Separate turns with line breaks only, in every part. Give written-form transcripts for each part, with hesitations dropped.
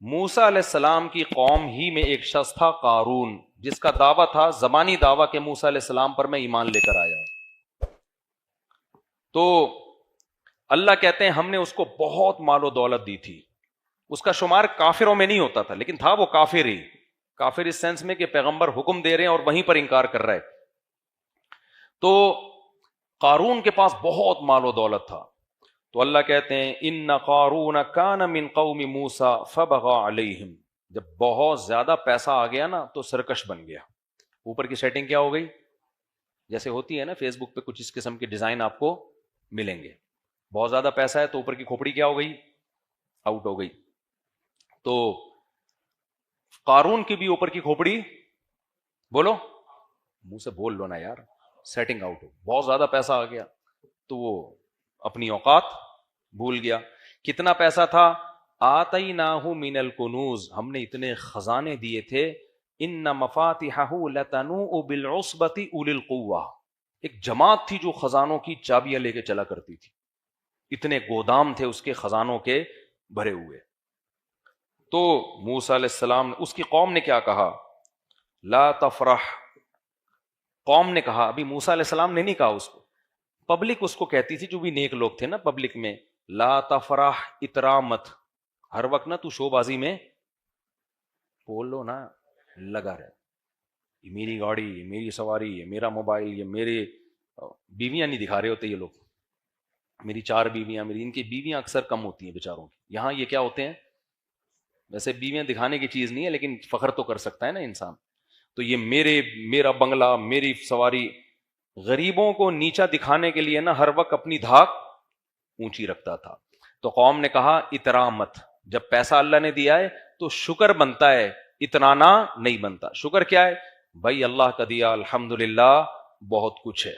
موسیٰ علیہ السلام کی قوم ہی میں ایک شخص تھا قارون، جس کا دعویٰ تھا، زبانی دعویٰ کہ موسیٰ علیہ السلام پر میں ایمان لے کر آیا ہوں۔ تو اللہ کہتے ہیں ہم نے اس کو بہت مال و دولت دی تھی۔ اس کا شمار کافروں میں نہیں ہوتا تھا، لیکن تھا وہ کافر ہی، کافر اس سینس میں کہ پیغمبر حکم دے رہے ہیں اور وہیں پر انکار کر رہا ہے۔ تو قارون کے پاس بہت مال و دولت تھا، تو اللہ کہتے ہیں ان قارون کان من قوم موسیٰ فبغى علیہم، جب بہت زیادہ پیسہ آ گیا نا تو سرکش بن گیا۔ اوپر کی سیٹنگ کیا ہو گئی؟ جیسے ہوتی ہے نا فیس بک پہ کچھ اس قسم کے ڈیزائن آپ کو ملیں گے، بہت زیادہ پیسہ ہے تو اوپر کی کھوپڑی کیا ہو گئی؟ آؤٹ ہو گئی۔ تو قارون کی بھی اوپر کی کھوپڑی، بولو منہ سے بول لو نا یار، سیٹنگ آؤٹ ہو، بہت زیادہ پیسہ آ گیا تو وہ اپنی اوقات بھول گیا۔ کتنا پیسہ تھا؟ آتیناہ من الکنوز، ہم نے اتنے خزانے دیے تھے، ان مفاتحہ لتنوء بالعصبۃ اولی القوہ، ایک جماعت تھی جو خزانوں کی چابیاں لے کے چلا کرتی تھی، اتنے گودام تھے اس کے خزانوں کے بھرے ہوئے۔ تو موسیٰ علیہ السلام، اس کی قوم نے کیا کہا؟ لا تفرح، قوم نے کہا، ابھی موسیٰ علیہ السلام نے نہیں کہا اس کو، پبلک اس کو کہتی تھی، جو بھی نیک لوگ تھے نا پبلک میں، لا تفرح، اترا مت، ہر وقت نا تو شو بازی میں بول لو نا لگا رہے، یہ میری گاڑی، یہ میری سواری، یہ میرا موبائل، یہ میرے بیویاں نہیں دکھا رہے ہوتے یہ لوگ، میری 4 بیویاں، میری، ان کی بیویاں اکثر کم ہوتی ہیں بیچاروں کی، یہاں یہ کیا ہوتے ہیں؟ ویسے بیویاں دکھانے کی چیز نہیں ہے لیکن فخر تو کر سکتا ہے نا انسان، تو یہ میرا بنگلہ، میری سواری، غریبوں کو نیچا دکھانے کے لیے نا ہر وقت اپنی دھاک اونچی رکھتا تھا۔ تو قوم نے کہا اترا مت، جب پیسہ اللہ نے دیا ہے تو شکر بنتا ہے، اترانا نہیں بنتا۔ شکر کیا ہے بھائی؟ اللہ کا دیا الحمدللہ بہت کچھ ہے،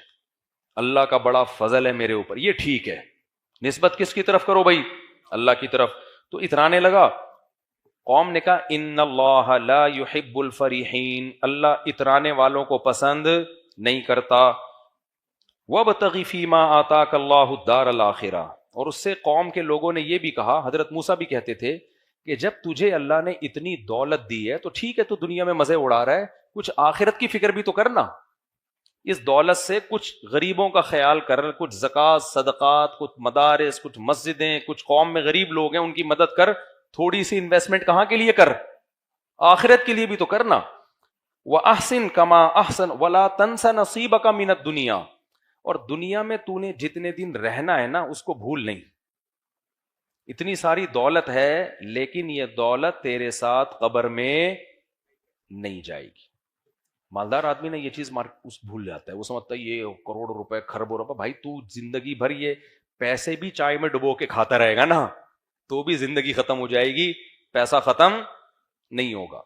اللہ کا بڑا فضل ہے میرے اوپر، یہ ٹھیک ہے۔ نسبت کس کی طرف کرو بھائی؟ اللہ کی طرف۔ تو اترانے لگا۔ قوم نے کہا ان اللہ لا يحب الفریحین، اللہ اترانے والوں کو پسند نہیں کرتا۔ وابتغ فیما آتاک اللہ الدار الآخرہ، اور اس سے قوم کے لوگوں نے یہ بھی کہا، حضرت موسیٰ بھی کہتے تھے کہ جب تجھے اللہ نے اتنی دولت دی ہے تو ٹھیک ہے، تو دنیا میں مزے اڑا رہا ہے، کچھ آخرت کی فکر بھی تو کرنا، اس دولت سے کچھ غریبوں کا خیال کر، کچھ زکوٰۃ، صدقات، کچھ مدارس، کچھ مسجدیں، کچھ قوم میں غریب لوگ ہیں ان کی مدد کر، تھوڑی سی انویسٹمنٹ کہاں کے لیے کر؟ آخرت کے لیے بھی تو کرنا۔ وَأَحْسِن كَمَا أَحْسَنَ وَلَا تَنْسَ نَصِيبَكَ مِنَ الدُّنْيَا، اور دنیا میں تو نے جتنے دن رہنا ہے نا اس کو بھول نہیں۔ اتنی ساری دولت ہے لیکن یہ دولت تیرے ساتھ قبر میں نہیں جائے گی۔ مالدار آدمی نے یہ چیز بھول جاتا ہے، وہ سمجھتا ہے یہ کروڑوں روپے، خربوں روپے، بھائی تو زندگی بھر یہ پیسے بھی چائے میں ڈبو کے کھاتا رہے گا نا تو بھی زندگی ختم ہو جائے گی، پیسہ ختم نہیں ہوگا۔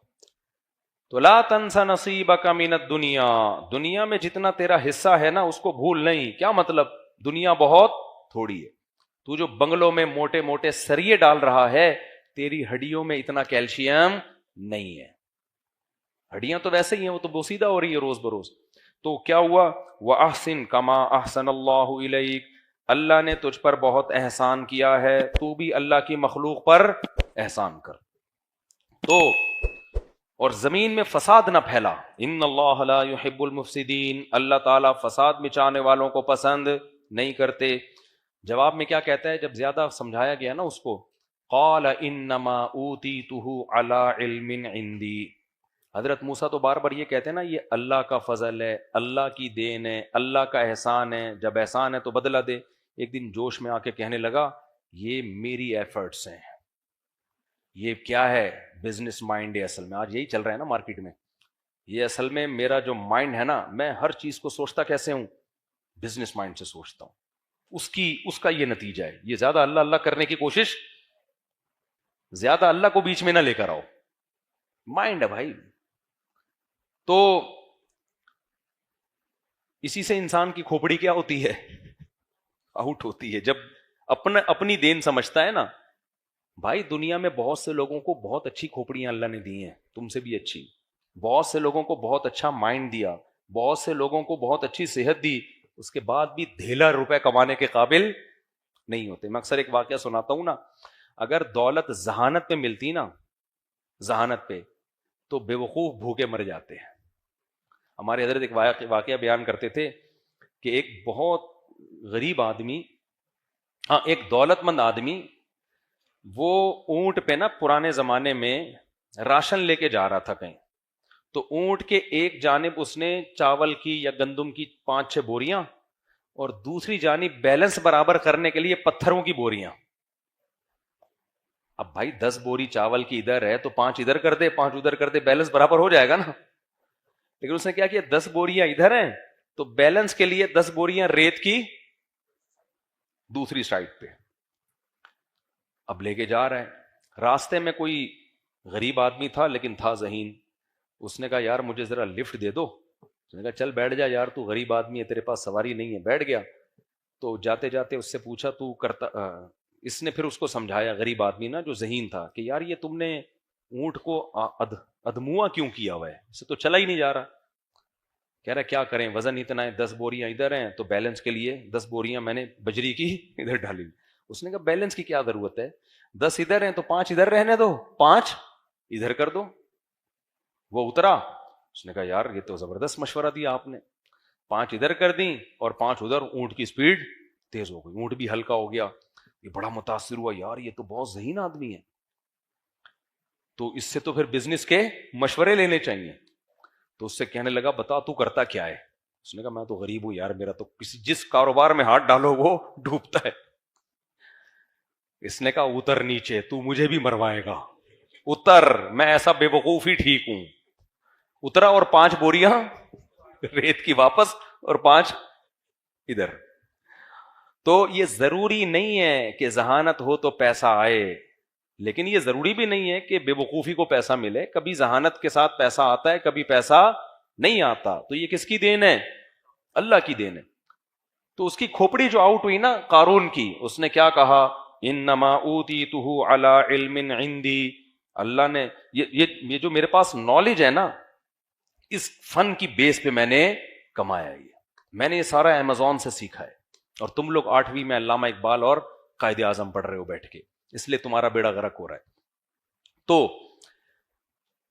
تو لا تنس نصیبک من الدنیا، دنیا میں جتنا تیرا حصہ ہے نا اس کو بھول نہیں۔ کیا مطلب؟ دنیا بہت تھوڑی ہے، تو جو بنگلوں میں موٹے موٹے سریے ڈال رہا ہے، تیری ہڈیوں میں اتنا کیلشیم نہیں ہے، ہڈیاں تو ویسے ہی ہیں، وہ تو بوسیدہ ہو رہی ہے روز بروز۔ تو کیا ہوا؟ وَأَحْسِن كَمَا أَحْسَنَ اللَّهُ إِلَيْكَ، اللہ نے تجھ پر بہت احسان کیا ہے، تو بھی اللہ کی مخلوق پر احسان کر۔ تو اور زمین میں فساد نہ پھیلا، ان اللہ لا يحب المفسدین، اللہ تعالیٰ فساد مچانے والوں کو پسند نہیں کرتے۔ جواب میں کیا کہتا ہے جب زیادہ سمجھایا گیا نا اس کو؟ قال انما اوتیتہ علی علم عندی، حضرت موسیٰ تو بار بار یہ کہتے ہیں نا یہ اللہ کا فضل ہے، اللہ کی دین ہے، اللہ کا احسان ہے، جب احسان ہے تو بدلہ دے۔ ایک دن جوش میں آ کے کہنے لگا یہ میری ایفرٹس ہیں، یہ کیا ہے؟ بزنس مائنڈ ہے، اصل میں آج یہی چل رہا ہے نا مارکیٹ میں، یہ اصل میں میرا جو مائنڈ ہے نا، میں ہر چیز کو سوچتا کیسے ہوں؟ بزنس مائنڈ سے سوچتا ہوں، اس کا یہ نتیجہ ہے۔ یہ زیادہ اللہ اللہ کرنے کی کوشش، زیادہ اللہ کو بیچ میں نہ لے کر آؤ، مائنڈ ہے بھائی۔ تو اسی سے انسان کی کھوپڑی کیا ہوتی ہے؟ آؤٹ ہوتی ہے، جب اپنی دین سمجھتا ہے نا۔ بھائی دنیا میں بہت سے لوگوں کو بہت اچھی کھوپڑیاں اللہ نے دی ہیں، تم سے بھی اچھی، بہت سے لوگوں کو بہت اچھا مائنڈ دیا، بہت سے لوگوں کو بہت اچھی صحت دی، اس کے بعد بھی ڈھیلا روپے کمانے کے قابل نہیں ہوتے۔ میں اکثر ایک واقعہ سناتا ہوں نا، اگر دولت ذہانت میں ملتی نا ذہانت پہ تو بے وقوف بھوکے مر جاتے ہیں. ہمارے حضرت ایک واقعہ بیان کرتے تھے کہ ایک بہت غریب آدمی, ایک دولت مند آدمی, وہ اونٹ پہ نا پرانے زمانے میں راشن لے کے جا رہا تھا کہیں, تو اونٹ کے ایک جانب اس نے چاول کی یا گندم کی 5-6 بوریاں اور دوسری جانب بیلنس برابر کرنے کے لیے پتھروں کی بوریاں. اب بھائی 10 بوری چاول کی ادھر ہے تو 5 ادھر کر دے 5 ادھر کر دے, بیلنس برابر ہو جائے گا نا. لیکن اس نے کیا کیا, 10 بوریاں ادھر ہیں تو بیلنس کے لیے 10 بوریاں ریت کی دوسری سائڈ پہ. اب لے کے جا رہا ہے, راستے میں کوئی غریب آدمی تھا لیکن تھا ذہین. اس نے کہا یار مجھے ذرا لفٹ دے دو. اس نے کہا چل بیٹھ جا یار, تو غریب آدمی ہے, تیرے پاس سواری نہیں ہے. بیٹھ گیا. تو جاتے جاتے اس سے پوچھا تو کرتا, اس نے پھر اس کو سمجھایا, غریب آدمی نا جو ذہین تھا, کہ یار یہ تم نے اونٹ کو ادموا کیوں کیا ہوا ہے, اسے تو چلا ہی نہیں جا رہا. کہہ رہا کیا کریں, وزن اتنا ہے, 10 بوریاں ادھر ہیں تو بیلنس کے لیے 10 بوریاں میں نے بجری کی ادھر ڈالی. اس نے کہا بیلنس کی کیا ضرورت ہے, 10 ادھر ہیں تو 5 ادھر رہنے دو, 5 ادھر کر دو. وہ اترا, اس نے کہا یار یہ تو زبردست مشورہ دیا آپ نے, 5 ادھر کر دیں اور 5 ادھر. اونٹ کی سپیڈ تیز ہو گئی, اونٹ بھی ہلکا ہو گیا. یہ بڑا متاثر ہوا, یار یہ تو بہت ذہین آدمی ہے, تو اس سے تو پھر بزنس کے مشورے لینے چاہیے. تو اس سے کہنے لگا بتا تو کرتا کیا ہے. اس نے کہا میں تو غریب ہوں یار, میرا تو کسی جس کاروبار میں ہاتھ ڈالو وہ ڈوبتا ہے. اس نے کہا اتر نیچے, تو مجھے بھی مروائے گا, اتر, میں ایسا بے وقوف ہی ٹھیک ہوں. اترا اور 5 بوریاں ریت کی واپس اور 5 ادھر. تو یہ ضروری نہیں ہے کہ ذہانت ہو تو پیسہ آئے, لیکن یہ ضروری بھی نہیں ہے کہ بے وقوفی کو پیسہ ملے. کبھی ذہانت کے ساتھ پیسہ آتا ہے, کبھی پیسہ نہیں آتا. تو یہ کس کی دین ہے, اللہ کی دین ہے. تو اس کی کھوپڑی جو آؤٹ ہوئی نا قارون کی, اس نے کیا کہا, انما اوتیتہ علی علم عندی. اللہ نے یہ جو میرے پاس نالج ہے نا, اس فن کی بیس پہ میں نے کمایا. میں نے یہ سارا امیزون سے سیکھا ہے, اور تم لوگ 8ویں میں علامہ اقبال اور قائد اعظم پڑھ رہے ہو بیٹھ کے, اس لیے تمہارا بیڑا غرق ہو رہا ہے. تو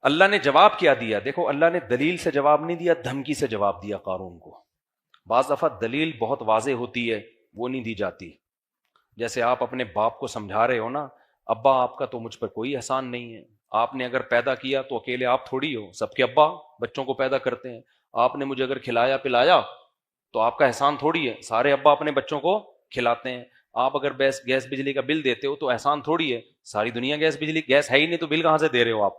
اللہ نے جواب کیا دیا, دیکھو اللہ نے دلیل سے جواب نہیں دیا, دھمکی سے جواب دیا قارون کو. بعض دفعہ دلیل بہت واضح ہوتی ہے, وہ نہیں دی جاتی. جیسے آپ اپنے باپ کو سمجھا رہے ہو نا, ابا آپ کا تو مجھ پر کوئی احسان نہیں ہے, آپ نے اگر پیدا کیا تو اکیلے آپ تھوڑی ہو, سب کے ابا بچوں کو پیدا کرتے ہیں. آپ نے مجھے اگر کھلایا پلایا تو آپ کا احسان تھوڑی ہے, سارے ابا اپنے بچوں کو کھلاتے ہیں. آپ اگر گیس بجلی کا بل دیتے ہو تو احسان تھوڑی ہے, ساری دنیا گیس ہے ہی نہیں, تو بل کہاں سے دے رہے ہو آپ.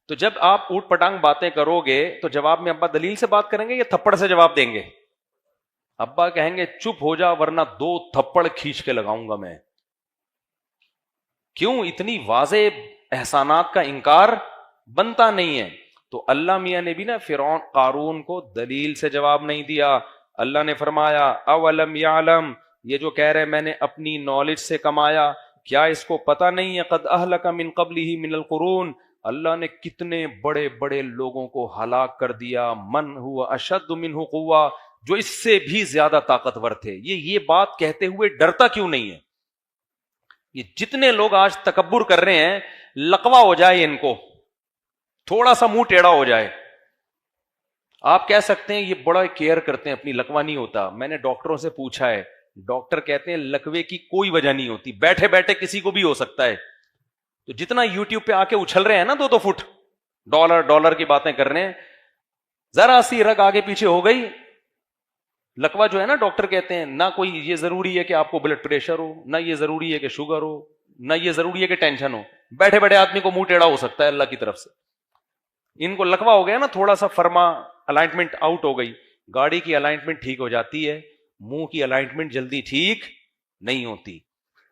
تو جب آپ اوٹ پٹانگ باتیں کرو گے تو جواب میں ابا دلیل سے بات کریں گے یا تھپڑ سے جواب دیں گے؟ ابا کہیں گے چپ ہو جا ورنہ 2 تھپڑ کھینچ کے لگاؤں گا میں. کیوں؟ اتنی واضح احسانات کا انکار بنتا نہیں ہے. تو اللہ میاں نے بھی نا فرعون قارون کو دلیل سے جواب نہیں دیا. اللہ نے فرمایا اولم یعلم, یہ جو کہہ رہے میں نے اپنی نالج سے کمایا, کیا اس کو پتہ نہیں ہے قد اہلک من قبلہ من القرون, اللہ نے کتنے بڑے بڑے لوگوں کو ہلاک کر دیا, من ہوا اشد منہ قوہ, جو اس سے بھی زیادہ طاقتور تھے. یہ بات کہتے ہوئے ڈرتا کیوں نہیں ہے؟ یہ جتنے لوگ آج تکبر کر رہے ہیں, لقوہ ہو جائے ان کو, تھوڑا سا منہ ٹیڑھا ہو جائے. آپ کہہ سکتے ہیں یہ بڑا کیئر کرتے ہیں اپنی, لقوہ نہیں ہوتا. میں نے ڈاکٹروں سے پوچھا ہے, ڈاکٹر کہتے ہیں لقوے کی کوئی وجہ نہیں ہوتی, بیٹھے بیٹھے کسی کو بھی ہو سکتا ہے. تو جتنا یوٹیوب پہ آ کے اچھل رہے ہیں نا 2 فٹ, ڈالر کی باتیں کر رہے ہیں, ذرا سی رگ آگے پیچھے ہو گئی, لقوہ جو ہے نا ڈاکٹر کہتے ہیں نہ کوئی یہ ضروری ہے کہ آپ کو بلڈ پریشر ہو, نہ یہ ضروری ہے کہ شوگر ہو, نہ یہ ضروری ہے کہ ٹینشن ہو. بیٹھے بیٹھے آدمی کو منہ ٹیڑھا ہو سکتا ہے اللہ کی طرف سے. ان کو لقوہ ہو گیا نا, تھوڑا سا فرما الائنمنٹ آؤٹ ہو گئی, گاڑی کی الائنمنٹ ٹھیک ہو جاتی ہے, منہ کی الائنمنٹ جلدی ٹھیک نہیں ہوتی.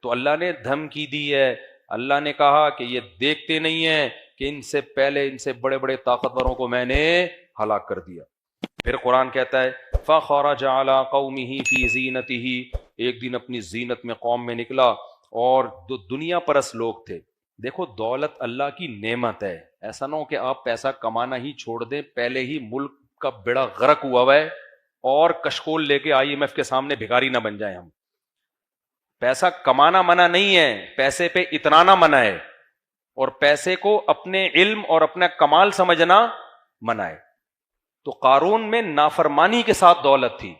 تو اللہ نے دھمکی دی ہے, اللہ نے کہا کہ یہ دیکھتے نہیں ہیں کہ ان سے پہلے ان سے بڑے بڑے طاقتوروں کو میں نے ہلاک کر دیا. پھر قرآن کہتا ہے فَخَرَجَ عَلَىٰ قَوْمِهِ فِي زِينَتِهِ, ایک دن اپنی زینت میں قوم میں نکلا, اور جو دنیا پرست لوگ تھے. دیکھو دولت اللہ کی نعمت ہے, ایسا نہ ہو کہ آپ پیسہ کمانا ہی چھوڑ دیں, پہلے ہی ملک کا بیڑا غرق ہوا ہوا ہے اور کشکول لے کے IMF کے سامنے بھکاری نہ بن جائیں ہم. پیسہ کمانا منع نہیں ہے, پیسے پہ اتنانا منع ہے. اور پیسے کو اپنے علم اور اپنا کمال سمجھنا منائے. تو قارون میں نافرمانی کے ساتھ دولت تھی,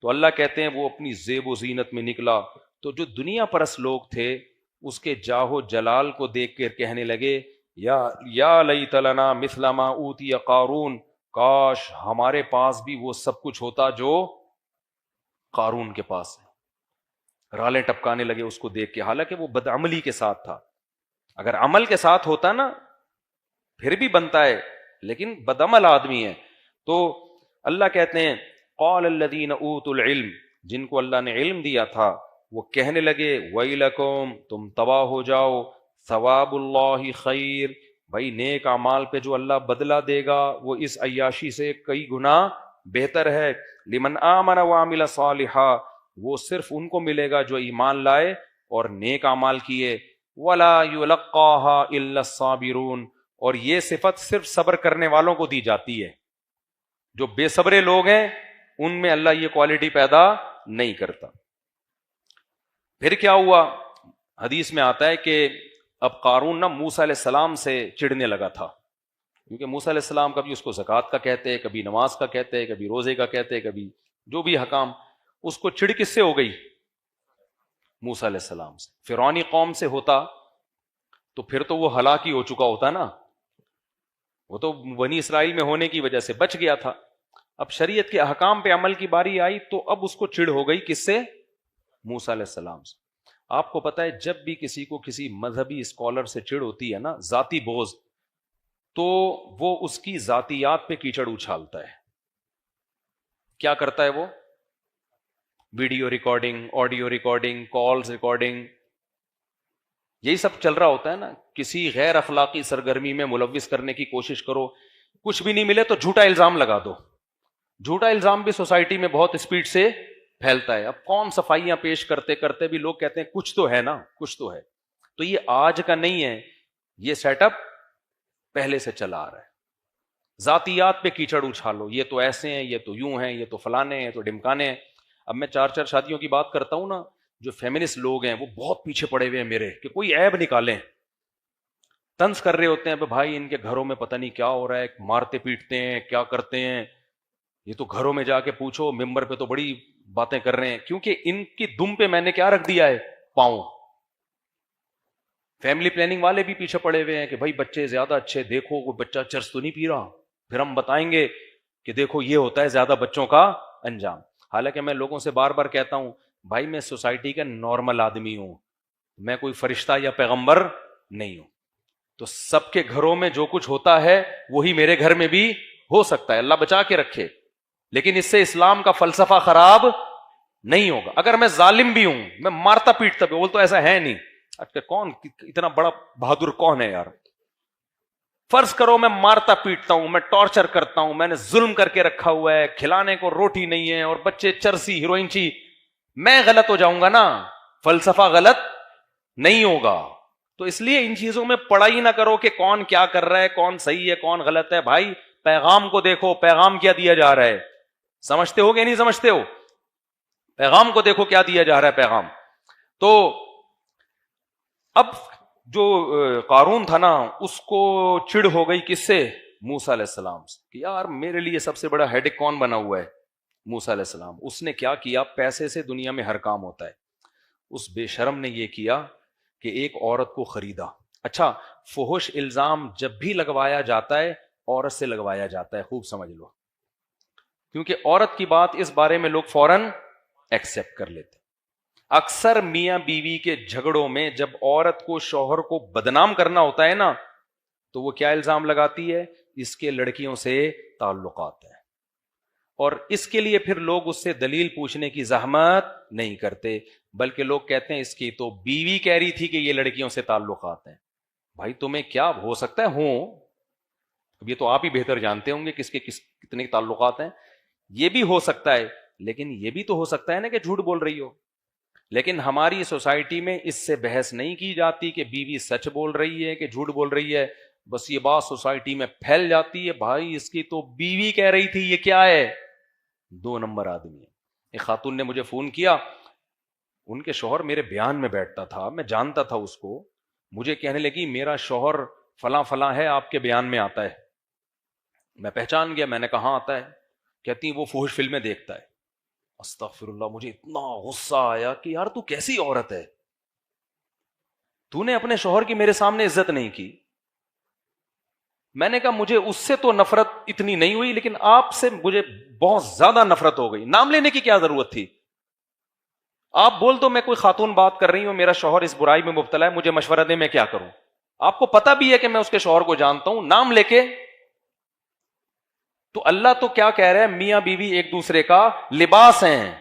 تو اللہ کہتے ہیں وہ اپنی زیب و زینت میں نکلا. تو جو دنیا پرست لوگ تھے اس کے جاہ و جلال کو دیکھ کر کہنے لگے یا لیت لنا مثل ما اوتی قارون, کاش ہمارے پاس بھی وہ سب کچھ ہوتا جو قارون کے پاس ہے. رالیں ٹپکانے لگے اس کو دیکھ کے, حالانکہ وہ بدعملی کے ساتھ تھا. اگر عمل کے ساتھ ہوتا نا پھر بھی بنتا ہے, لیکن بدعمل آدمی ہے. تو اللہ کہتے ہیں قال الذین اوتوا العلم, جن کو اللہ نے علم دیا تھا وہ کہنے لگے ویلکم, تم تباہ ہو جاؤ, ثواب اللہ خیر, بھائی نیک اعمال پہ جو اللہ بدلہ دے گا وہ اس عیاشی سے کئی گنا بہتر ہے. لمن آمن وعمل صالحا, وہ صرف ان کو ملے گا جو ایمان لائے اور نیک اعمال کیے. ولا یلقاها الا الصابرون, اور یہ صفت صرف صبر کرنے والوں کو دی جاتی ہے. جو بے صبرے لوگ ہیں ان میں اللہ یہ کوالٹی پیدا نہیں کرتا. پھر کیا ہوا؟ حدیث میں آتا ہے کہ اب قارون نا موسیٰ علیہ السلام سے چڑھنے لگا تھا, کیونکہ موسیٰ علیہ السلام کبھی اس کو زکوٰۃ کا کہتے, کبھی نماز کا کہتے, کبھی روزے کا کہتے, کبھی جو بھی حکام. اس کو چڑ کس سے ہو گئی؟ موسیٰ علیہ السلام سے. فرعونی قوم سے ہوتا تو پھر تو وہ ہلاک ہی ہو چکا ہوتا نا, وہ تو بنی اسرائیل میں ہونے کی وجہ سے بچ گیا تھا. اب شریعت کے احکام پہ عمل کی باری آئی تو اب اس کو چڑ ہو گئی کس سے؟ موسیٰ علیہ السلام سے. آپ کو پتا ہے جب بھی کسی کو کسی مذہبی اسکالر سے چڑ ہوتی ہے نا, ذاتی بغض, تو وہ اس کی ذاتیات پہ کیچڑ اچھالتا ہے. کیا کرتا ہے وہ؟ Video recording, audio recording, calls recording, یہی سب چل رہا ہوتا ہے نا. کسی غیر اخلاقی سرگرمی میں ملوث کرنے کی کوشش کرو, کچھ بھی نہیں ملے تو جھوٹا الزام لگا دو. جھوٹا الزام بھی سوسائٹی میں بہت اسپیڈ سے پھیلتا ہے. اب کون صفائیاں پیش کرتے کرتے بھی لوگ کہتے ہیں کچھ تو ہے نا, کچھ تو ہے. تو یہ آج کا نہیں ہے, یہ سیٹ اپ پہلے سے چلا آ رہا ہے. ذاتیات پہ کیچڑ اچھالو, یہ تو ایسے ہیں, یہ تو یوں ہیں, یہ تو فلانے ہیں, یہ تو ڈمکانے ہیں. اب میں 4 شادیوں کی بات کرتا ہوں نا, جو فیمنسٹ لوگ ہیں وہ بہت پیچھے پڑے ہوئے ہیں میرے, کہ کوئی عیب نکالیں. طنز کر رہے ہوتے ہیں بھائی ان کے گھروں میں پتہ نہیں کیا ہو رہا ہے, مارتے پیٹتے ہیں, کیا کرتے ہیں, یہ تو گھروں میں جا کے پوچھو, ممبر پہ تو بڑی باتیں کر رہے ہیں, کیونکہ ان کی دم پہ میں نے کیا رکھ دیا ہے؟ پاؤں. فیملی پلاننگ والے بھی پیچھے پڑے ہوئے ہیں کہ بھائی بچے زیادہ اچھے, دیکھو کوئی بچہ چرس تو نہیں پی رہا, پھر ہم بتائیں گے کہ دیکھو یہ ہوتا ہے زیادہ بچوں کا انجام. حالانکہ میں لوگوں سے بار بار کہتا ہوں بھائی میں سوسائٹی کا نارمل آدمی ہوں, میں کوئی فرشتہ یا پیغمبر نہیں ہوں. تو سب کے گھروں میں جو کچھ ہوتا ہے وہی میرے گھر میں بھی ہو سکتا ہے, اللہ بچا کے رکھے. لیکن اس سے اسلام کا فلسفہ خراب نہیں ہوگا. اگر میں ظالم بھی ہوں, میں مارتا پیٹتا بھی, وہ تو ایسا ہے نہیں. اچھا کون اتنا بڑا بہادر کون ہے یار؟ فرض کرو میں مارتا پیٹتا ہوں, میں ٹارچر کرتا ہوں, میں نے ظلم کر کے رکھا ہوا ہے, کھلانے کو روٹی نہیں ہے اور بچے چرسی ہیروئن چی, میں غلط ہو جاؤں گا نا, فلسفہ غلط نہیں ہوگا. تو اس لیے ان چیزوں میں پڑھائی نہ کرو کہ کون کیا کر رہا ہے, کون صحیح ہے کون غلط ہے. بھائی پیغام کو دیکھو, پیغام کیا دیا جا رہا ہے, سمجھتے ہو کہ نہیں سمجھتے ہو؟ پیغام کو دیکھو کیا دیا جا رہا ہے پیغام. تو اب جو قارون تھا نا اس کو چڑ ہو گئی کس سے؟ موسیٰ علیہ السلام سے, کہ یار میرے لیے سب سے بڑا ہیڈک کون بنا ہوا ہے؟ موسیٰ علیہ السلام. اس نے کیا کیا؟ پیسے سے دنیا میں ہر کام ہوتا ہے. اس بے شرم نے یہ کیا کہ ایک عورت کو خریدا. اچھا فحش الزام جب بھی لگوایا جاتا ہے عورت سے لگوایا جاتا ہے, خوب سمجھ لو, کیونکہ عورت کی بات اس بارے میں لوگ فوراً ایکسپٹ کر لیتے. اکثر میاں بیوی کے جھگڑوں میں جب عورت کو شوہر کو بدنام کرنا ہوتا ہے نا تو وہ کیا الزام لگاتی ہے؟ اس کے لڑکیوں سے تعلقات ہیں. اور اس کے لیے پھر لوگ اس سے دلیل پوچھنے کی زحمت نہیں کرتے, بلکہ لوگ کہتے ہیں اس کی تو بیوی کہہ رہی تھی کہ یہ لڑکیوں سے تعلقات ہیں. بھائی تمہیں کیا ہو سکتا ہے ہوں, اب یہ تو آپ ہی بہتر جانتے ہوں گے کس کے کتنے تعلقات ہیں. یہ بھی ہو سکتا ہے, لیکن یہ بھی تو ہو سکتا ہے نا کہ جھوٹ بول رہی ہو. لیکن ہماری سوسائٹی میں اس سے بحث نہیں کی جاتی کہ بیوی سچ بول رہی ہے کہ جھوٹ بول رہی ہے, بس یہ بات سوسائٹی میں پھیل جاتی ہے بھائی اس کی تو بیوی کہہ رہی تھی, یہ کیا ہے؟ 2 نمبر آدمی ہے. ایک خاتون نے مجھے فون کیا, ان کے شوہر میرے بیان میں بیٹھتا تھا, میں جانتا تھا اس کو, مجھے کہنے لگی میرا شوہر فلاں فلاں ہے، آپ کے بیان میں آتا ہے. میں پہچان گیا، میں نے کہا آتا ہے. کہتی وہ فحش فلمیں دیکھتا ہے. استغفر اللہ. مجھے اتنا غصہ آیا کہ یار تو کیسی عورت ہے، تو نے اپنے شوہر کی میرے سامنے عزت نہیں کی. میں نے کہا مجھے اس سے تو نفرت اتنی نہیں ہوئی، لیکن آپ سے مجھے بہت زیادہ نفرت ہو گئی. نام لینے کی کیا ضرورت تھی؟ آپ بول دو میں کوئی خاتون بات کر رہی ہوں، میرا شوہر اس برائی میں مبتلا ہے، مجھے مشورہ دے میں کیا کروں. آپ کو پتا بھی ہے کہ میں اس کے شوہر کو جانتا ہوں، نام لے کے. تو اللہ تو کیا کہہ رہا ہے، میاں بیوی ایک دوسرے کا لباس ہیں.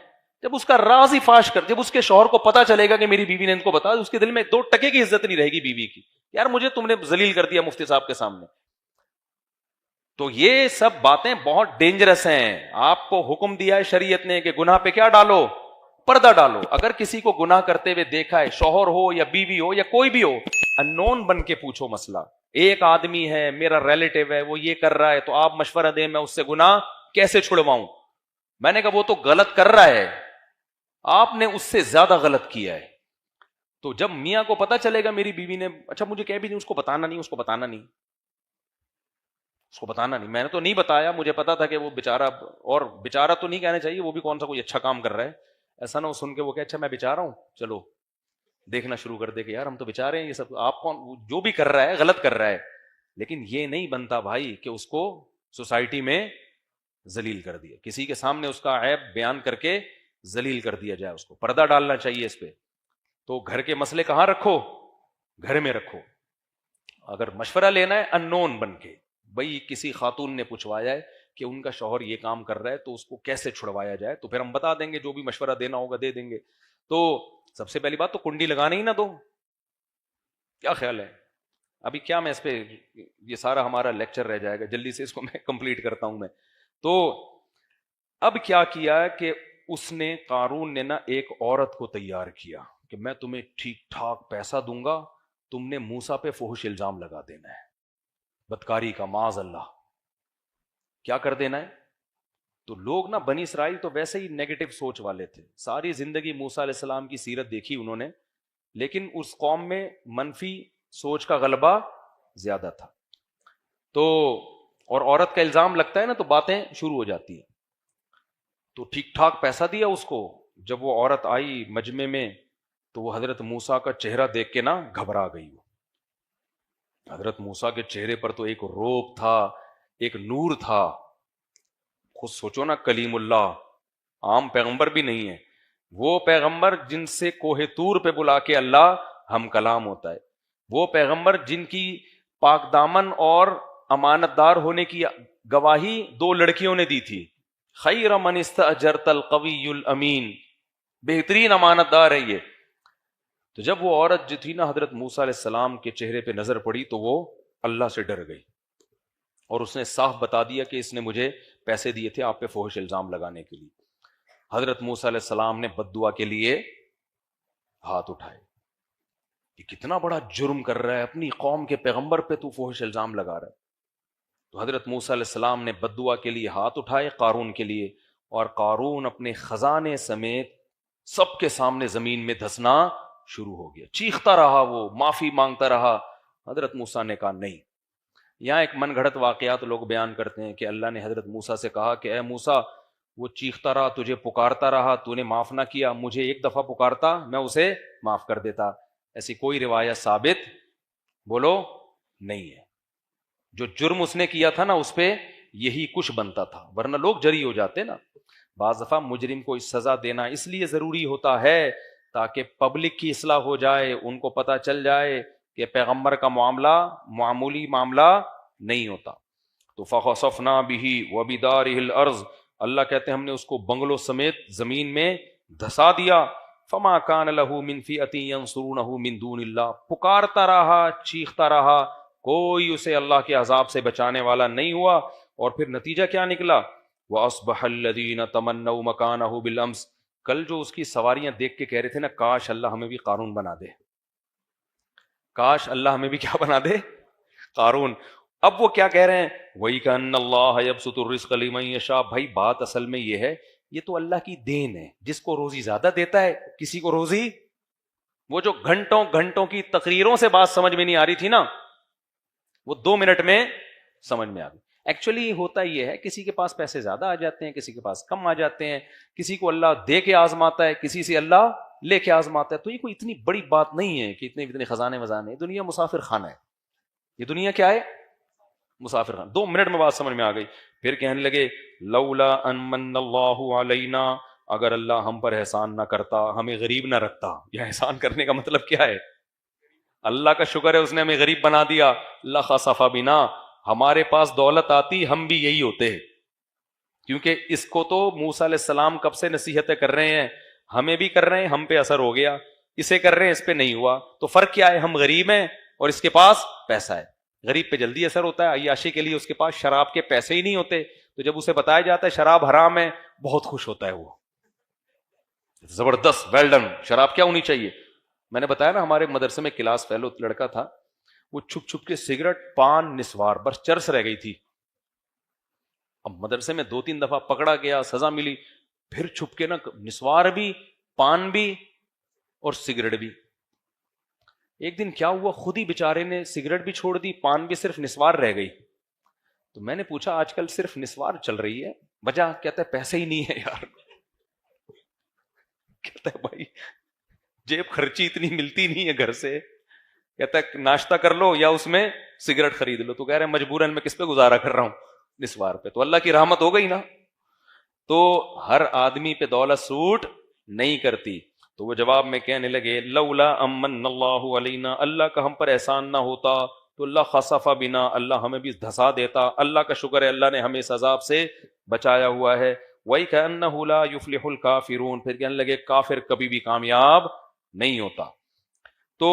جب اس کا راز ہی فاش کر، جب اس کے شوہر کو پتا چلے گا کہ میری بیوی نے ان کو بتا، اس کے دل میں 2 ٹکے کی عزت نہیں رہے گی بیوی کی. یار مجھے تم نے ذلیل کر دیا مفتی صاحب کے سامنے. تو یہ سب باتیں بہت ڈینجرس ہیں. آپ کو حکم دیا ہے شریعت نے کہ گناہ پہ کیا ڈالو؟ پردہ ڈالو. اگر کسی کو گناہ کرتے ہوئے دیکھا ہے، شوہر ہو یا بیوی ہو یا کوئی بھی ہو، انون بن کے پوچھو مسئلہ. ایک آدمی ہے میرا ریلیٹو ہے، وہ یہ کر رہا ہے، تو آپ مشورہ دیں میں اس سے گناہ کیسے چھڑواؤں. میں نے کہا وہ تو غلط کر رہا ہے، آپ نے اس سے زیادہ غلط کیا ہے. تو جب میاں کو پتا چلے گا میری بیوی نے، اچھا مجھے کہہ بھی نہیں، اس کو بتانا نہیں، اس کو بتانا نہیں، اس کو بتانا نہیں. میں نے تو نہیں بتایا، مجھے پتا تھا کہ وہ بیچارہ، اور بیچارہ تو نہیں کہنا چاہیے، وہ بھی کون سا کوئی اچھا کام کر رہا ہے. ایسا نہ ہو سن کے وہ کہ اچھا میں بیچارہ ہوں، چلو دیکھنا شروع کر دے کہ یار ہم تو بیچارے ہیں، یہ سب آپ کون. جو بھی کر رہا ہے غلط کر رہا ہے، لیکن یہ نہیں بنتا بھائی کہ اس کو سوسائٹی میں ذلیل کر دیا، کسی کے سامنے اس کا عیب بیان کر کے ذلیل کر دیا جائے. اس کو پردہ ڈالنا چاہیے اس پہ. تو گھر کے مسئلے کہاں رکھو؟ گھر میں رکھو. اگر مشورہ لینا ہے انون بن کے، بھئی کسی خاتون نے پوچھوایا ہے کہ ان کا شوہر یہ کام کر رہا ہے تو اس کو کیسے چھڑوایا جائے، تو پھر ہم بتا دیں گے، جو بھی مشورہ دینا ہوگا دے دیں گے. تو سب سے پہلی بات تو کنڈی لگانے ہی نہ دو. کیا خیال ہے؟ ابھی کیا میں اس پہ، یہ سارا ہمارا لیکچر رہ جائے گا، جلدی سے اس کو میں کمپلیٹ کرتا ہوں میں. تو اب کیا کیا کہ اس نے، قارون نے نا ایک عورت کو تیار کیا کہ میں تمہیں ٹھیک ٹھاک پیسہ دوں گا، تم نے موسیٰ پہ فحش الزام لگا دینا ہے، بدکاری کا، معاذ اللہ. کیا کر دینا ہے؟ تو لوگ نا بنی اسرائیل تو ویسے ہی نیگیٹو سوچ والے تھے، ساری زندگی موسیٰ علیہ السلام کی سیرت دیکھی انہوں نے، لیکن اس قوم میں منفی سوچ کا غلبہ زیادہ تھا. تو اور عورت کا الزام لگتا ہے نا تو باتیں شروع ہو جاتی ہیں. تو ٹھیک ٹھاک پیسہ دیا اس کو. جب وہ عورت آئی مجمع میں تو وہ حضرت موسیٰ کا چہرہ دیکھ کے نا گھبرا گئی. حضرت موسیٰ کے چہرے پر تو ایک روب تھا، ایک نور تھا. خود سوچو نا، کلیم اللہ، عام پیغمبر بھی نہیں ہے، وہ پیغمبر جن سے کوہ طور پہ بلا کے اللہ ہم کلام ہوتا ہے، وہ پیغمبر جن کی پاک دامن اور امانت دار ہونے کی گواہی 2 لڑکیوں نے دی تھی. خیر من استاجرت القوی الامین، بہترین امانت دار ہے یہ. تو جب وہ عورت جو تھی نا حضرت موسیٰ علیہ السلام کے چہرے پہ نظر پڑی تو وہ اللہ سے ڈر گئی، اور اس نے صاف بتا دیا کہ اس نے مجھے پیسے دیے تھے آپ پہ فحش الزام لگانے کے لیے. حضرت موسیٰ علیہ السلام نے بد دعا کے لیے ہاتھ اٹھائے. یہ کتنا بڑا جرم کر رہا ہے، اپنی قوم کے پیغمبر پہ تو فحش الزام لگا رہا ہے. تو حضرت موسیٰ علیہ السلام نے بد دعا کے لیے ہاتھ اٹھائے قارون کے لیے، اور قارون اپنے خزانے سمیت سب کے سامنے زمین میں دھسنا شروع ہو گیا. چیختا رہا، وہ معافی مانگتا رہا. حضرت موسیٰ نے کہا نہیں. یہاں ایک من گھڑت واقعات لوگ بیان کرتے ہیں کہ اللہ نے حضرت موسیٰ سے کہا کہ اے موسیٰ، وہ چیختا رہا، تجھے پکارتا رہا، تو نے معاف نہ کیا، مجھے ایک دفعہ پکارتا میں اسے معاف کر دیتا. ایسی کوئی روایت ثابت بولو نہیں ہے. جو جرم اس نے کیا تھا نا اس پہ یہی کچھ بنتا تھا، ورنہ لوگ جری ہو جاتے نا. بعض دفعہ مجرم کو سزا دینا اس لیے ضروری ہوتا ہے تاکہ پبلک کی اصلاح ہو جائے، ان کو پتہ چل جائے کہ پیغمبر کا معاملہ معمولی معاملہ نہیں ہوتا. تو فخسفنا به وبداره الارض، اللہ کہتے ہیں ہم نے اس کو بنگلوں سمیت زمین میں دھسا دیا. فما كان له من فئة ينصرونه من دون اللہ، پکارتا رہا، چیختا رہا، کوئی اسے اللہ کے عذاب سے بچانے والا نہیں ہوا. اور پھر نتیجہ کیا نکلا؟ وَأَصْبَحَ الَّذِينَ تَمَنَّوْا مَكَانَهُ بِالْأَمْسِ، کل جو اس کی سواریاں دیکھ کے کہہ رہے تھے نا کاش اللہ ہمیں بھی قارون بنا دے، کاش اللہ ہمیں بھی کیا بنا دے، قارون. اب وہ کیا کہہ رہے ہیں؟ وَإِ كَأَنَّ اللَّهَ يَبْسُطُ الرِّزْقَ لِمَن يَشَاءُ. بھائی بات اصل میں یہ ہے، یہ تو اللہ کی دین ہے، جس کو روزی زیادہ دیتا ہے کسی کو روزی وہ جو گھنٹوں گھنٹوں کی تقریروں سے بات سمجھ میں نہیں آ رہی تھی نا، وہ 2 منٹ میں سمجھ میں آ گئی. ایکچولی ہوتا یہ ہے، کسی کے پاس پیسے زیادہ آ جاتے ہیں، کسی کے پاس کم آ جاتے ہیں، کسی کو اللہ دے کے آزماتا ہے، کسی سے اللہ لے کے آزماتا ہے. تو یہ کوئی اتنی بڑی بات نہیں ہے کہ اتنے خزانے وزانے. دنیا مسافر خانہ ہے. یہ دنیا کیا ہے؟ مسافر خانہ. 2 منٹ میں بات سمجھ میں آ گئی. پھر کہنے لگے لولا ان من اللہ علینا، اگر اللہ ہم پر احسان نہ کرتا، ہمیں غریب نہ رکھتا. یہ احسان کرنے کا مطلب کیا ہے؟ اللہ کا شکر ہے اس نے ہمیں غریب بنا دیا. لخسف بنا، ہمارے پاس دولت آتی ہم بھی یہی ہوتے. کیونکہ اس کو تو موسیٰ علیہ السلام کب سے نصیحتیں کر رہے ہیں، ہمیں بھی کر رہے ہیں، ہم پہ اثر ہو گیا. اسے کر رہے ہیں، اس پہ نہیں ہوا. تو فرق کیا ہے؟ ہم غریب ہیں اور اس کے پاس پیسہ ہے. غریب پہ جلدی اثر ہوتا ہے، عیاشی کے لیے اس کے پاس شراب کے پیسے ہی نہیں ہوتے. تو جب اسے بتایا جاتا ہے شراب حرام ہے، بہت خوش ہوتا ہے. وہ زبردست، ویل ڈن. شراب کیا ہونی چاہیے؟ میں نے بتایا نا، ہمارے مدرسے میں کلاس فیلو لڑکا تھا، وہ چھپ چھپ کے سگریٹ، پان، نسوار، بس چرس رہ گئی تھی. اب مدرسے میں 2-3 دفعہ پکڑا گیا، سزا ملی. پھر چھپ کے نا نسوار بھی، پان بھی اور سگریٹ بھی. ایک دن کیا ہوا، خود ہی بیچارے نے سگریٹ بھی چھوڑ دی، پان بھی، صرف نسوار رہ گئی. تو میں نے پوچھا آج کل صرف نسوار چل رہی ہے، وجہ؟ کہتا ہے پیسے ہی نہیں ہے یار. کہتا ہے بھائی جیب خرچی اتنی ملتی نہیں ہے گھر سے. کہتا ہے ناشتہ کر لو یا اس میں سگریٹ خرید لو. تو کہہ رہے ہیں مجبوراً میں کس پہ گزارا کر رہا ہوں؟ نسوار پہ. تو اللہ کی رحمت ہو گئی نا. تو ہر آدمی پہ دولت سوٹ نہیں کرتی. تو وہ جواب میں کہنے لگے لولا امن اللہ علینا، اللہ کا ہم پر احسان نہ ہوتا تو اللہ خسف بنا، اللہ ہمیں بھی دھسا دیتا. اللہ کا شکر ہے اللہ نے ہمیں اس عذاب سے بچایا ہوا ہے. وَإِكَأَنَّهُ لَا يُفْلِحُ الْكَافِرُونَ، پھر کہنے لگے کافر کبھی بھی کامیاب نہیں ہوتا. تو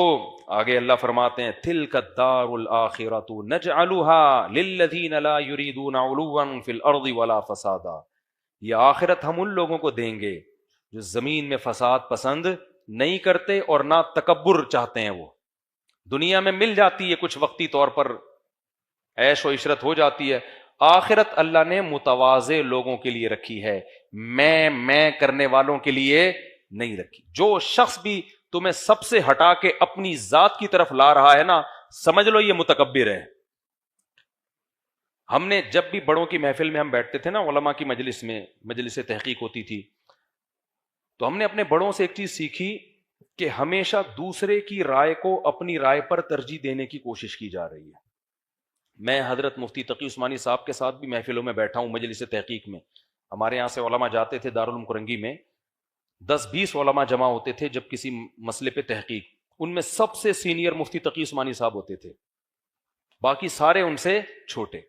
آگے اللہ فرماتے ہیں تِلْكَ الدَّارُ الْآخِرَةُ نَجْعَلُهَا لِلَّذِينَ لَا يُرِيدُونَ عُلُوًّا فِي الْأَرْضِ وَلَا فَسَادًا. یہ آخرت ہم ان لوگوں کو دیں گے جو زمین میں فساد پسند نہیں کرتے اور نہ تکبر چاہتے ہیں. وہ دنیا میں مل جاتی ہے کچھ وقتی طور پر، عیش و عشرت ہو جاتی ہے. آخرت اللہ نے متواضع لوگوں کے لیے رکھی ہے، میں کرنے والوں کے لیے نہیں رکھی. جو شخص بھی تمہیں سب سے ہٹا کے اپنی ذات کی طرف لا رہا ہے نا، سمجھ لو یہ متکبر ہے. ہم نے جب بھی بڑوں کی محفل میں ہم بیٹھتے تھے نا، علماء کی مجلس میں، مجلس تحقیق ہوتی تھی، تو ہم نے اپنے بڑوں سے ایک چیز سیکھی کہ ہمیشہ دوسرے کی رائے کو اپنی رائے پر ترجیح دینے کی کوشش کی جا رہی ہے. میں حضرت مفتی تقی عثمانی صاحب کے ساتھ بھی محفلوں میں بیٹھا ہوں، مجلس تحقیق میں. ہمارے یہاں سے علماء جاتے تھے دارالعلوم کرنگی میں، 10-20 علماء جمع ہوتے تھے جب کسی مسئلے پہ تحقیق. ان میں سب سے سینئر مفتی تقی عثمانی صاحب ہوتے تھے، باقی سارے ان سے چھوٹے.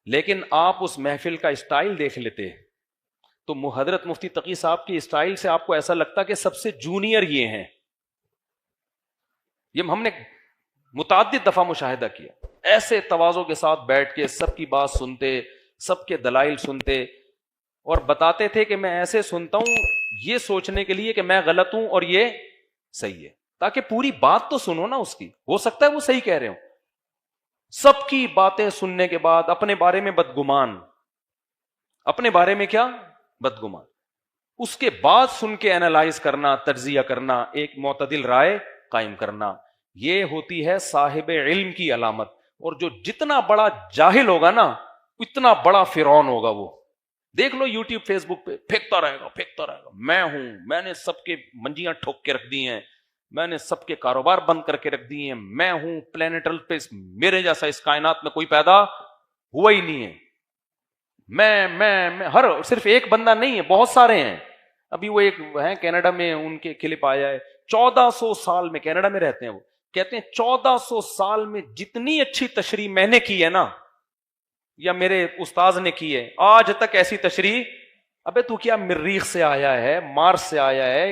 لیکن آپ اس محفل کا اسٹائل دیکھ لیتے تو حضرت مفتی تقی صاحب کی اسٹائل سے آپ کو ایسا لگتا کہ سب سے جونیئر یہ ہیں. یہ ہم نے متعدد دفعہ مشاہدہ کیا. ایسے تواضع کے ساتھ بیٹھ کے سب کی بات سنتے، سب کے دلائل سنتے، اور بتاتے تھے کہ میں ایسے سنتا ہوں یہ سوچنے کے لیے کہ میں غلط ہوں اور یہ صحیح ہے، تاکہ پوری بات تو سنو نا اس کی، ہو سکتا ہے وہ صحیح کہہ رہے ہوں. سب کی باتیں سننے کے بعد اپنے بارے میں بدگمان، اپنے بارے میں کیا؟ بدگمان. اس کے بعد سن کے اینالائز کرنا، تجزیہ کرنا، ایک معتدل رائے قائم کرنا، یہ ہوتی ہے صاحب علم کی علامت. اور جو جتنا بڑا جاہل ہوگا نا، اتنا بڑا فرعون ہوگا. وہ دیکھ لو یوٹیوب فیس بک پہ پھینکتا رہے گا میں ہوں، میں نے سب کے منجیاں ٹھوک کے رکھ دی ہیں، میں نے سب کے کاروبار بند کر کے رکھ دیے ہیں، میں ہوں پلانیٹل پہ، میرے جیسا اس کائنات میں کوئی پیدا ہوا ہی نہیں ہے. میں ہر صرف ایک بندہ نہیں ہے، بہت سارے ہیں. ابھی وہ ایک ہیں کینیڈا میں، ان کے کلپ آیا ہے، 1400 سال میں، کینیڈا میں رہتے ہیں وہ، کہتے ہیں 1400 سال میں جتنی اچھی تشریح میں نے کی ہے نا، یا میرے استاذ نے کی ہے، آج تک ایسی تشریح. ابے تو کیا مریخ سے آیا ہے، مارس سے آیا ہے،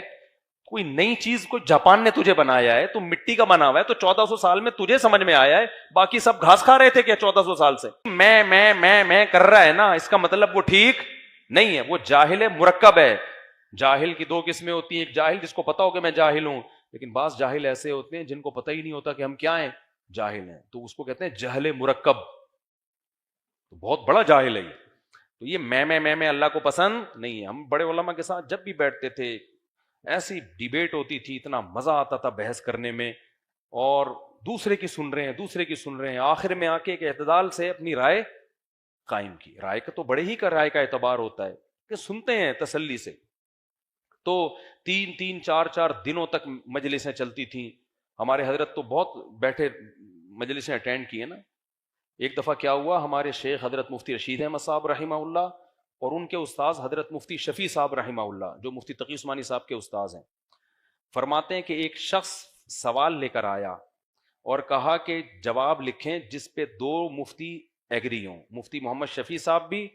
کوئی نئی چیز کو جاپان نے تجھے بنایا ہے، تو مٹی کا بنا ہوا ہے، تو 1400 سال میں تجھے سمجھ میں آیا ہے، باقی سب گھاس کھا رہے تھے کیا 1400 سال سے؟ میں کر رہا ہے نا، اس کا مطلب وہ ٹھیک نہیں ہے، وہ جاہل ہے، مرکب ہے. جاہل کی 2 قسمیں ہوتی ہیں، ایک جاہل جس کو پتا ہو کہ میں جاہل ہوں، لیکن بعض جاہل ایسے ہوتے ہیں جن کو پتہ ہی نہیں ہوتا کہ ہم کیا ہیں، جاہل ہیں، تو اس کو کہتے ہیں جہل مرکب. تو بہت بڑا جاہل ہے یہ. تو یہ میں اللہ کو پسند نہیں ہے. ہم بڑے علماء کے ساتھ جب بھی بیٹھتے تھے، ایسی ڈیبیٹ ہوتی تھی, اتنا مزہ آتا تھا بحث کرنے میں, اور دوسرے کی سن رہے ہیں, آخر میں آ کے ایک اعتدال سے اپنی رائے قائم کی. رائے کا تو بڑے ہی کا رائے کا اعتبار ہوتا ہے کہ سنتے ہیں تسلی سے. تو 3-4 دنوں تک مجلسیں چلتی تھیں. ہمارے حضرت تو بہت بیٹھے مجلسیں اٹینڈ کی ہیں نا. ایک دفعہ کیا ہوا, ہمارے شیخ حضرت مفتی رشید احمد صاحب رحمہ اللہ اور ان کے استاذ حضرت مفتی شفیع صاحب رحمہ اللہ, جو مفتی تقی عثمانی صاحب کے استاذ ہیں, فرماتے ہیں کہ ایک شخص سوال لے کر آیا اور کہا کہ جواب لکھیں جس پہ 2 مفتی ایگری ہوں, مفتی محمد شفیع صاحب بھی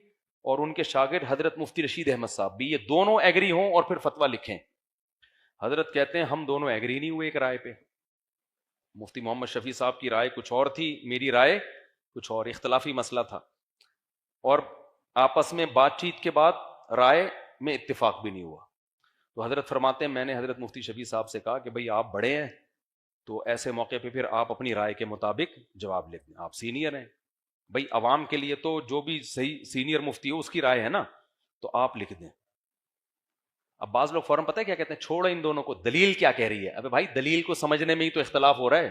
اور ان کے شاگرد حضرت مفتی رشید احمد صاحب بھی, یہ دونوں ایگری ہوں اور پھر فتویٰ لکھیں. حضرت کہتے ہیں ہم دونوں ایگری نہیں ہوئے ایک رائے پہ. مفتی محمد شفیع صاحب کی رائے کچھ اور تھی, میری رائے کچھ اور, اختلافی مسئلہ تھا, اور آپس میں بات چیت کے بعد رائے میں اتفاق بھی نہیں ہوا. تو حضرت فرماتے ہیں میں نے حضرت مفتی شفیع صاحب سے کہا کہ بھئی آپ بڑے ہیں تو ایسے موقع پہ پھر آپ اپنی رائے کے مطابق جواب لکھ دیں, آپ سینئر ہیں, بھئی عوام کے لیے تو جو بھی صحیح سینئر مفتی ہو اس کی رائے ہے نا, تو آپ لکھ دیں. اب بعض لوگ فوراً پتہ ہے کیا کہتے ہیں, چھوڑو ان دونوں کو, دلیل کیا کہہ رہی ہے. ابے بھائی دلیل کو سمجھنے میں ہی تو اختلاف ہو رہا ہے,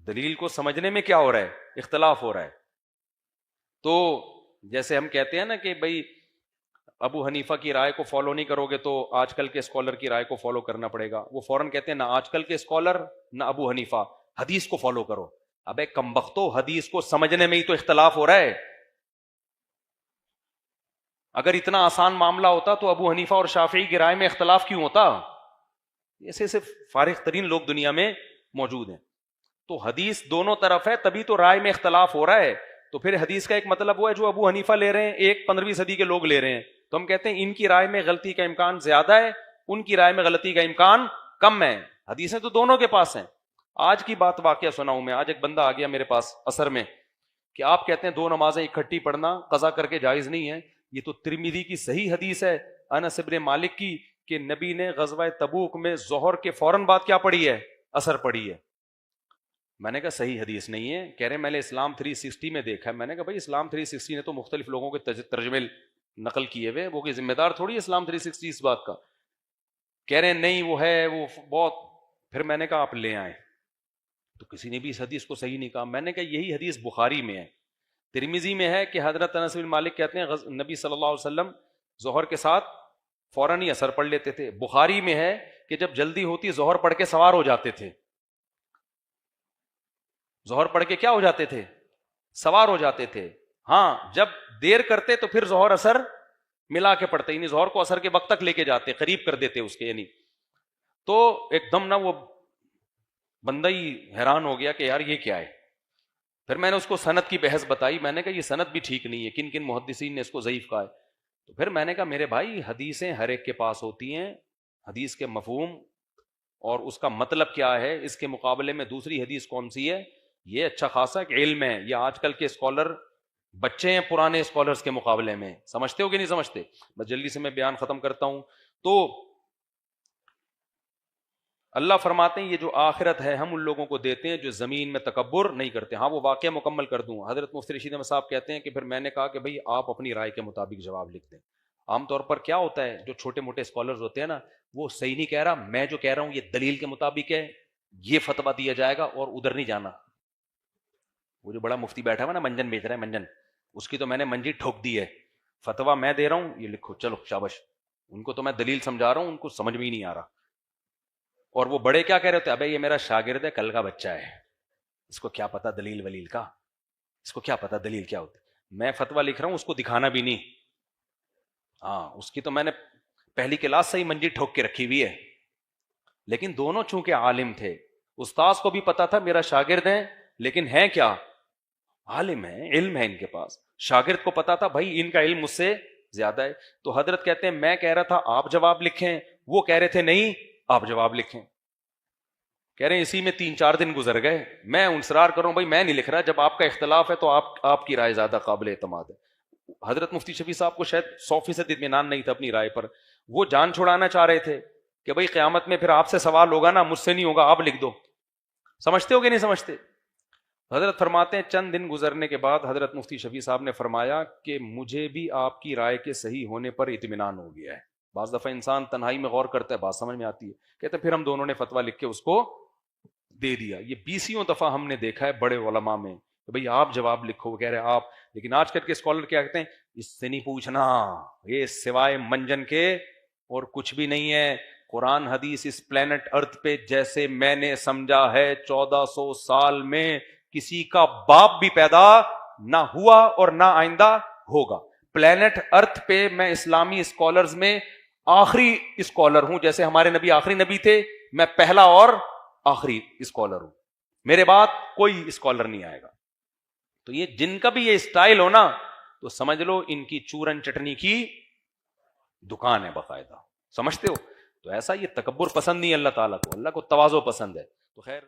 دلیل کو سمجھنے میں کیا ہو رہا ہے, اختلاف ہو رہا ہے. تو جیسے ہم کہتے ہیں نا کہ بھئی ابو حنیفہ کی رائے کو فالو نہیں کرو گے تو آج کل کے اسکالر کی رائے کو فالو کرنا پڑے گا. وہ فوراً کہتے ہیں نہ آج کل کے اسکالر نہ ابو حنیفہ, حدیث کو فالو کرو. ابے کمبختو, حدیث کو سمجھنے میں ہی تو اختلاف ہو رہا ہے. اگر اتنا آسان معاملہ ہوتا تو ابو حنیفہ اور شافعی کی رائے میں اختلاف کیوں ہوتا؟ ایسے صرف فارغ ترین لوگ دنیا میں موجود ہیں. تو حدیث دونوں طرف ہے تبھی تو رائے میں اختلاف ہو رہا ہے. تو پھر حدیث کا ایک مطلب وہ ہے جو ابو حنیفہ لے رہے ہیں, ایک 15ویں صدی کے لوگ لے رہے ہیں, تو ہم کہتے ہیں ان کی رائے میں غلطی کا امکان زیادہ ہے, ان کی رائے میں غلطی کا امکان کم ہے. حدیثیں تو دونوں کے پاس ہیں. آج کی بات واقعہ سناؤں میں. آج ایک بندہ آ گیا میرے پاس عصر میں کہ آپ کہتے ہیں 2 نمازیں اکٹھی پڑھنا قضا کر کے جائز نہیں ہے. یہ تو ترمذی کی صحیح حدیث ہے انس بن مالک کی کہ نبی نے غزوہ تبوک میں ظہر کے فوراً بعد کیا پڑھی ہے, عصر پڑھی ہے. میں نے کہا صحیح حدیث نہیں ہے. کہہ رہے میں نے اسلام 360 میں دیکھا ہے. میں نے کہا بھائی اسلام 360 نے تو مختلف لوگوں کے ترجمے نقل کیے ہوئے, وہ کوئی ذمہ دار تھوڑی ہے اسلام 360 اس بات کا. کہہ رہے ہیں نہیں وہ ہے وہ بہت. پھر میں نے کہا آپ لے آئیں, تو کسی نے بھی اس حدیث کو صحیح نہیں کہا. میں نے کہا یہی حدیث بخاری میں ہے, ترمذی میں ہے کہ حضرت انس بن مالک کہتے ہیں نبی صلی اللہ علیہ وسلم ظہر کے ساتھ فوراً ہی عصر پڑھ لیتے تھے. بخاری میں ہے کہ جب جلدی ہوتی ظہر پڑھ کے سوار ہو جاتے تھے. ظہر پڑھ کے کیا ہو جاتے تھے, سوار ہو جاتے تھے. ہاں جب دیر کرتے تو پھر ظہر اثر ملا کے پڑھتے, یعنی ظہر کو اثر کے وقت تک لے کے جاتے, قریب کر دیتے اس کے. یعنی تو ایک دم نہ وہ بندہ ہی حیران ہو گیا کہ یار یہ کیا ہے. پھر میں نے اس کو سند کی بحث بتائی. میں نے کہا یہ سند بھی ٹھیک نہیں ہے, کن کن محدثین نے اس کو ضعیف کہا ہے. تو پھر میں نے کہا میرے بھائی حدیثیں ہر ایک کے پاس ہوتی ہیں, حدیث کے مفہوم اور اس کا مطلب کیا ہے, اس کے مقابلے میں دوسری حدیث کون سی ہے, یہ اچھا خاصا ایک علم ہے. یہ آج کل کے اسکالر بچے ہیں پرانے اسکالرز کے مقابلے میں. سمجھتے ہو کہ نہیں سمجھتے؟ بس جلدی سے میں بیان ختم کرتا ہوں. تو اللہ فرماتے ہیں یہ جو آخرت ہے ہم ان لوگوں کو دیتے ہیں جو زمین میں تکبر نہیں کرتے. ہاں وہ واقعہ مکمل کر دوں. حضرت مفتی رشید احمد صاحب کہتے ہیں کہ پھر میں نے کہا کہ بھئی آپ اپنی رائے کے مطابق جواب لکھ دیں. عام طور پر کیا ہوتا ہے, جو چھوٹے موٹے اسکالرز ہوتے ہیں نا, وہ صحیح نہیں کہہ رہا, میں جو کہہ رہا ہوں یہ دلیل کے مطابق ہے, یہ فتویٰ دیا جائے گا اور ادھر نہیں جانا. وہ جو بڑا مفتی بیٹھا ہوا نا منجن بیچ رہا ہے, منجن, اس کی تو میں نے منجی ٹھوک دی ہے. فتویٰ میں دے رہا ہوں, یہ لکھو چلو شابش. ان کو تو میں دلیل سمجھا رہا ہوں, ان کو سمجھ میں ہی نہیں آ رہا. اور وہ بڑے کیا کہہ رہے ہوتے, ابے یہ میرا شاگرد ہے, کل کا بچہ ہے, اس کو کیا پتا دلیل ولیل کا, اس کو کیا پتا دلیل کیا ہوتی. میں فتویٰ لکھ رہا ہوں, اس کو دکھانا بھی نہیں. ہاں اس کی تو میں نے پہلی کلاس سے ہی منجی ٹھوک کے رکھی ہوئی ہے. لیکن دونوں چونکہ عالم تھے, استاذ کو بھی پتا تھا میرا شاگرد ہے, لیکن ہے کیا, عالم ہے, علم ہے ان کے پاس. شاگرد کو پتا تھا بھائی ان کا علم مجھ سے زیادہ ہے. تو حضرت کہتے ہیں میں کہہ رہا تھا آپ جواب لکھیں, وہ کہہ رہے تھے نہیں آپ جواب لکھیں. کہہ رہے ہیں اسی میں 3-4 دن گزر گئے. میں انصرار کروں بھائی میں نہیں لکھ رہا, جب آپ کا اختلاف ہے تو آپ کی رائے زیادہ قابل اعتماد ہے. حضرت مفتی شفیع صاحب کو شاید 100% اطمینان نہیں تھا اپنی رائے پر. وہ جان چھڑانا چاہ رہے تھے کہ بھائی قیامت میں پھر آپ سے سوال ہوگا نا, مجھ سے نہیں ہوگا, آپ لکھ دو. سمجھتے ہو کہ نہیں سمجھتے؟ حضرت فرماتے ہیں چند دن گزرنے کے بعد حضرت مفتی شفیع صاحب نے فرمایا کہ مجھے بھی آپ کی رائے کے صحیح ہونے پر اطمینان ہو گیا ہے. بعض دفعہ انسان تنہائی میں غور کرتا ہے، بات سمجھ میں آتی ہے، کہتے ہیں پھر ہم دونوں نے فتویٰ لکھ کے اس کو دے دیا. یہ 20 دفعہ ہم نے دیکھا ہے بڑے علماء میں کہ بھئی آپ جواب لکھو، وہ کہہ رہے آپ. لیکن آج کل کے اسکالر کیا کہتے ہیں، اس سے نہیں پوچھنا، یہ سوائے منجن کے اور کچھ بھی نہیں ہے. قرآن حدیث اس پلینٹ ارتھ پہ جیسے میں نے سمجھا ہے 1400 سال میں کسی کا باپ بھی پیدا نہ ہوا اور نہ آئندہ ہوگا. پلینٹ ارتھ پہ میں اسلامی اسکالرز میں آخری اسکالر ہوں، جیسے ہمارے نبی آخری نبی تھے، میں پہلا اور آخری اسکالر ہوں، میرے بعد کوئی اسکالر نہیں آئے گا. تو یہ جن کا بھی یہ اسٹائل ہو نا، تو سمجھ لو ان کی چورن چٹنی کی دکان ہے باقاعدہ. سمجھتے ہو؟ تو ایسا یہ تکبر پسند نہیں اللہ تعالیٰ کو، اللہ کو تواضع پسند ہے. تو خیر